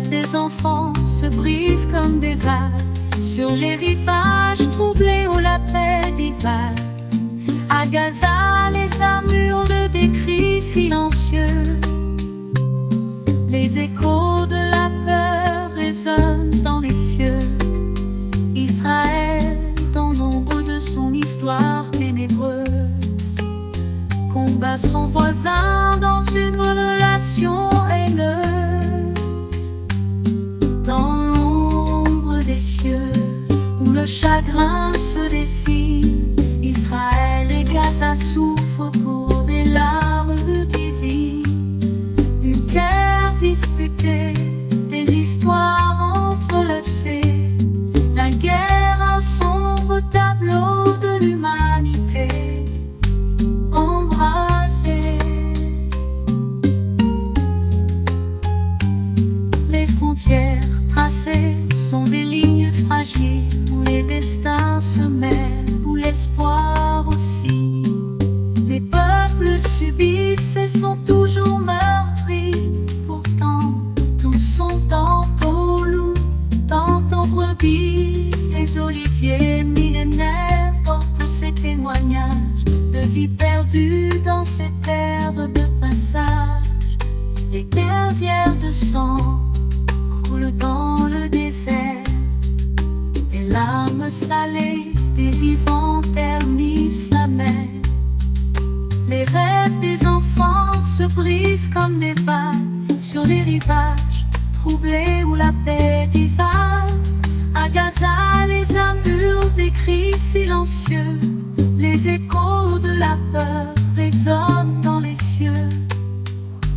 rêves des enfants se brisent comme des vagues sur les rivages troublés où la paix divague. À Gaza, les âmes hurlent des cris silencieux. Les échos de la peur résonnent dans les cieux. Israël, dans l'ombre de son histoire ténébreuse, combat son voisin dans une relation haineuse. Dans l'ombre des cieux, où le chagrin se dessine, Israël et Gaza souffrent pour des larmes divines. Une guerre disputée, des histoires entrelacées, la guerre, un sombre tableau de l'humanité embrasée. Les frontières tracées sont des lignes fragiles où les destins se mêlent, où l'espoir aussi. Les peuples subissent et sont toujours meurtris. Pourtant, tous sont tantôt loups, tantôt brebis. Les oliviers millénaires portent ces témoignages de vie perdue dans ces terres de passage. Les rivières de sang coulent dans le désert. Des larmes salées des vivants ternissent la mer. Les rêves des enfants se brisent comme des vagues sur les rivages troublés où la paix divague. À Gaza, les âmes hurlent des cris silencieux. Les échos de la peur résonnent dans les cieux.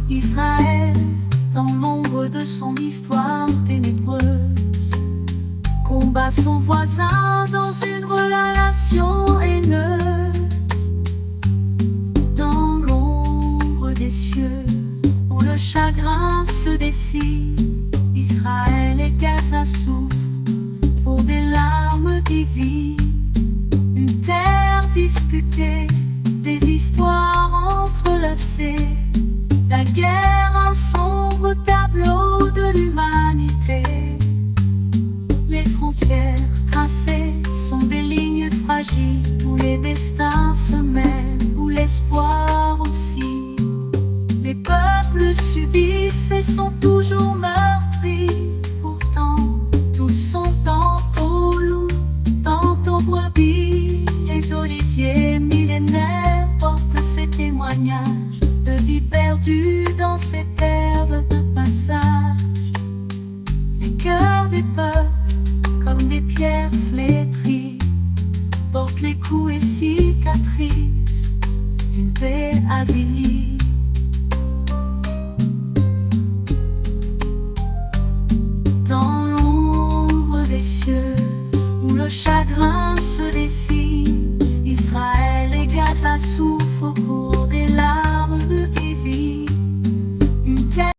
Israël, dans l'ombre de son histoire ténébreuse, combat son voisin dans une relation haineuse. Dans l'ombre des cieux, où le chagrin se dessine, Israël et Gaza souffrent pour des larmes divines. Une terre disputée, des histoires entrelacées, la guerre, un sombre tableau de l'humanité. Les frontières tracées sont des lignes fragiles où les destins se mêlent, où l'espoir aussi. Les peuples subissent et sont toujours meurtris.